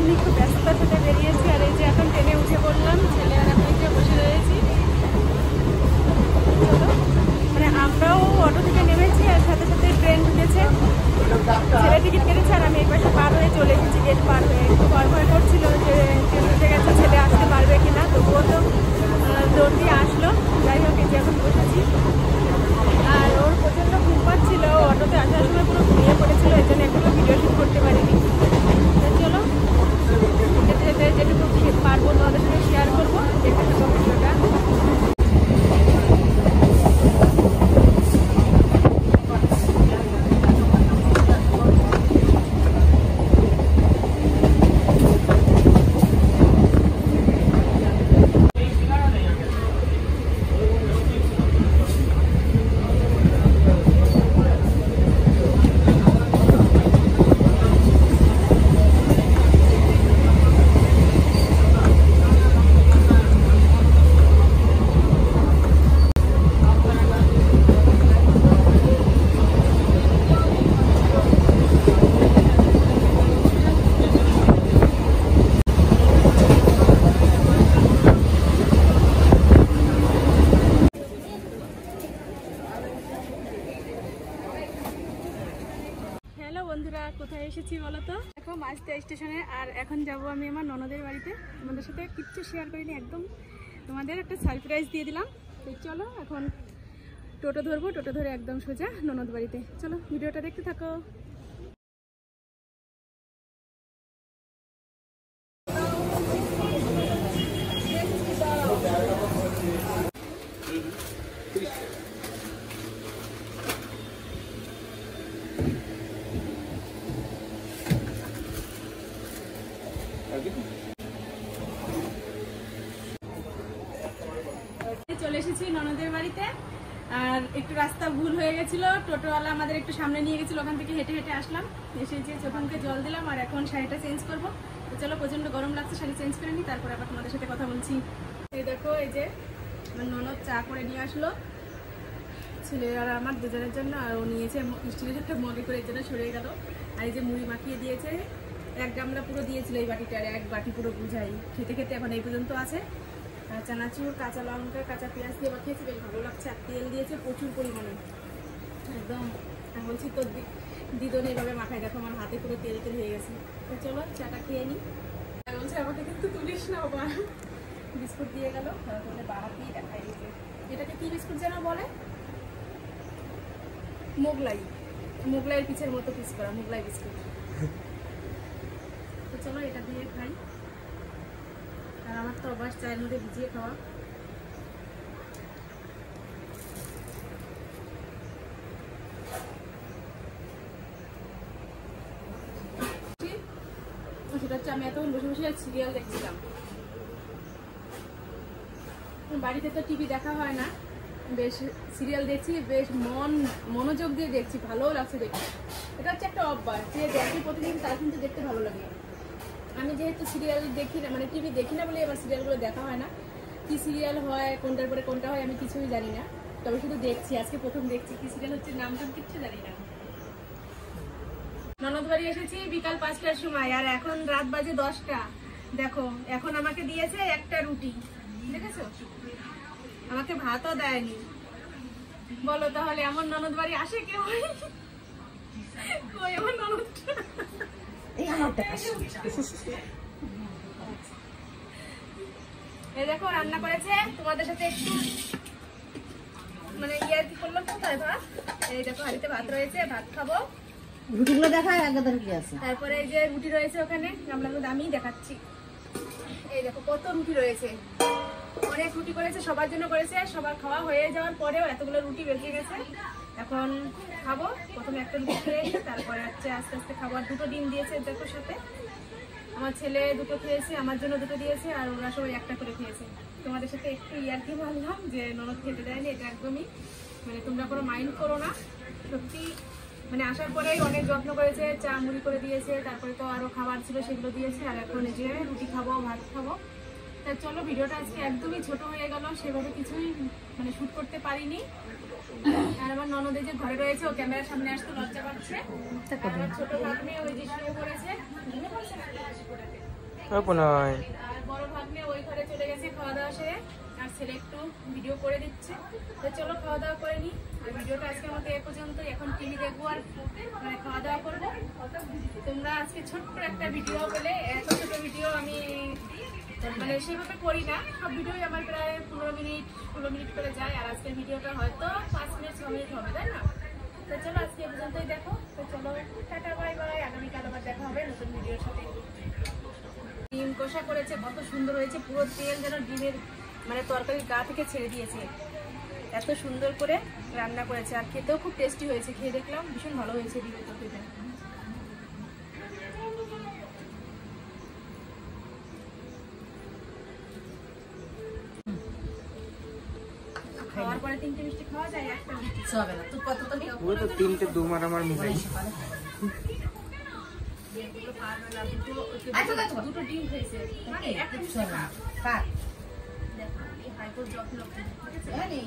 সারাদিনই খুব ব্যস্ততার সাথে বেরিয়েছি। আর এই যে এখন ট্রেনে উঠে পড়লাম, ছেলে আর আমি যে বসে রয়েছি। মানে আমরাও অটো থেকে নেমেছি আর সাথে সাথে ট্রেন ঢুকেছে। ছেলে টিকিট কেটেছে আর আমি এই পাশে পার হয়ে চলে এসেছি, গেট পার হয়ে। একটু ভয় করছিল যে ট্রেন ঢুকে গেছে, ছেলে আসতে পারবে কিনা, তবুও তো দৌড় দিয়ে আসলো। যাই হোক, এই যে এখন বসেছি। আর ওর প্রচণ্ড ঘুম পাচ্ছিল, অটোতে আসার সময় পুরো ঘুমিয়ে পড়েছিল, এই জন্য এখনো ভিডিও শুট করতে পারিনি। চলো যেতে যেতে যেটুকু পারবো তোমাদের সঙ্গে শেয়ার করবো, দেখতে থাকবো ভিডিওটা। বন্ধুরা, কোথায় এসেছি বলো তো? দেখো মাঝতে স্টেশনে। আর এখন যাব আমি আমার ননদের বাড়িতে। তোমাদের সাথে কিচ্ছু শেয়ার করিনি, একদম তোমাদের একটা সারপ্রাইজ দিয়ে দিলাম। চলো এখন টোটো ধরবো, টোটো ধরে একদম সোজা ননদ বাড়িতে। চলো ভিডিওটা দেখতে থাকো। চলে এসেছি ননদের বাড়িতে। আর একটু রাস্তা ভুল হয়ে গেছিল, টোটোওয়ালা আমাদের একটু সামনে নিয়ে গেছিল, ওখান থেকে হেঁটে হেঁটে আসলাম। এসে যে চোখে জল দিলাম আর এখন শাড়িটা চেঞ্জ করবো। তো চলো, প্রচন্ড গরম লাগছে, শাড়ি চেঞ্জ করে নিই, তারপরে আবার তোমাদের সাথে কথা বলছি। এই দেখো, এই যে আমার ননদ চা করে নিয়ে আসলো ছেলে আর আমার দুজনের জন্য। আর ও নিয়েছে স্টিলের একটা মগে করে, এর জন্য সরিয়ে গেল। আর এই যে মুড়ি মাখিয়ে দিয়েছে, এক গামলা পুরো দিয়েছিল এই বাটিটা, আর এক বাটি পুরো বুঝাই। খেতে খেতে এখন এই পর্যন্ত আছে। চানাচুর, কাঁচা লঙ্কা, কাঁচা পেঁয়াজ দিয়ে মাখিয়েছি, বেশ ভালো লাগছে। আর তেল দিয়েছে প্রচুর পরিমাণে, একদম। আমি বলছি তো দিদন এইভাবে মাখায়, দেখো আমার হাতে পুরো তেল তেল হয়ে গেছে। তো চলো চাটা খেয়ে নিই। বলছে আমাকে কিন্তু তুলিস না বাবা। বিস্কুট দিয়ে গেল, তাহলে বাড়াতেই দেখাই দিয়েছে। এটাকে কি বিস্কুট যেন বলে? মোগলাই, মোগলাইয়ের পিছের মতো পিস করা মোগলাই বিস্কুট। তো চলো এটা দিয়ে খাই। আর আমার তো অভ্যাস চায়ের মধ্যে ভিজিয়ে খাওয়া। সেটা হচ্ছে আমি এতক্ষণ বসে বসে সিরিয়াল দেখছিলাম। বাড়িতে তো টিভি দেখা হয় না, বেশ সিরিয়াল দেখছি, বেশ মনোযোগ দিয়ে দেখছি, ভালোও লাগছে দেখতে। এটা হচ্ছে একটা অভ্যাস, যে দেখি প্রতিদিন তার কিন্তু দেখতে ভালো লাগে। আমি যেহেতু সিরিয়াল দেখি না, মানে টিভি দেখি না বলে এবার সিরিয়ালগুলো দেখা হয় না। কি সিরিয়াল হয়, কোনটার পরে কোনটা হয় আমি কিছুই জানি না, তবে শুধু দেখছি। আজকে প্রথম দেখছি কি সিরিয়াল হচ্ছে, নামটা কিচ্ছু জানি না। ননদ বাড়ি এসেছি বিকাল 5টার সময়, আর এখন রাত বাজে 10টা। দেখো এখন আমাকে দিয়েছে একটা রুটি, দেখেছো? আমাকে ভাতও দেয়নি। বলো তাহলে এমন ননদ বাড়ি আসে কেউ? এমন ননদ এই দেখো রান্না করেছে, তোমাদের সাথে একটু মানে কি করলাম। কোথায় ভাত? এই দেখো হাড়িতে ভাত রয়েছে, ভাত খাবো। রুটিগুলো দেখায় কি আছে। তারপরে এই যে রুটি রয়েছে ওখানে গামলার মধ্যে, আমি দেখাচ্ছি। এই দেখো কত রুটি রয়েছে, অনেক রুটি করেছে, সবার জন্য করেছে। সবার খাওয়া হয়ে যাওয়ার পরেও এতগুলো রুটি বেঁচে গেছে। এখন খাবো, প্রথমে একটা রুটি খেয়ে তারপরে হচ্ছে আস্তে আস্তে খাবো। আর দুটো ডিম দিয়েছে দেখো সাথে। আমার ছেলে দুটো খেয়েছে, আমার জন্য দুটো দিয়েছে, আর ওরা সবাই একটা করে খেয়েছে। তোমাদের সাথে একটু ইয়ার্কি মারলাম যে ননদ খেতে দেয়নি, এটা একদমই মানে তোমরা কোনো মাইন্ড করো না। সত্যি মানে আসার পরেই অনেক যত্ন করেছে, চা মুড়ি করে দিয়েছে, তারপরে তো আরো খাবার ছিল সেগুলো দিয়েছে। আর এখন এই যে রুটি খাবো, ভাত খাবো। তা চলো, ভিডিওটা আজকে একদমই ছোট হয়ে গেল, সেভাবে কিছুই মানে শুট করতে পারিনি। আর আমার ননদ যে ঘরে রয়েছে, ও ক্যামেরার সামনে আসতে লজ্জা পাচ্ছে। ছোট ভাগ্নে ওই যে শুয়ে পড়েছে, আর বড় ভাগ্নে ওই ঘরে চলে গেছে খাওয়া দাওয়া সেরে, আর ছেলে একটু ভিডিও করে দিচ্ছে। তো চলো খাওয়া দাওয়া করে নি। আর ভিডিওটা আজকে আমাদের এ পর্যন্ত। এখন টিভি দেখবো আর মানে খাওয়া দাওয়া করবো। তোমরা আজকে ছোট্ট একটা ভিডিও বলে, এত ছোট ভিডিও আমি মানে সেভাবে করি না। সব ভিডিওই আমার প্রায় 15 মিনিট করে যায়। আর আজকের ভিডিওটা হয়তো 5 মিনিট 6 মিনিট হবে, তাই না? তো চলো আজকে এ পর্যন্তই দেখো। তো চলো টাটা বাই বাই। আগামীকাল আবার দেখা হবে নতুন ভিডিওর সাথে। ডিম কষা করেছে, কত সুন্দর হয়েছে। পুরো তেল যেন ডিমের মানে তরকারির গা থেকে ছেড়ে দিয়েছে। এত সুন্দর করে রান্না করেছে, আর খেতেও খুব টেস্টি হয়েছে। খেয়ে দেখলাম ভীষণ ভালো হয়েছে ডিমের তরকারিটা। খাওয়ার পরে 3টে মিষ্টি খাওয়া যায়, একটা মিষ্টি কিছু হবে না। তুই কত তো নিও? ওই তো 3টে দুমার আমার মিলাই। দুটো ডিম খেয়েছে, মানে একটা কিছু মিষ্টি হবে না। খা। কাট। দেখো এই হাইকোর যত্ন, ঠিক আছে? জানি।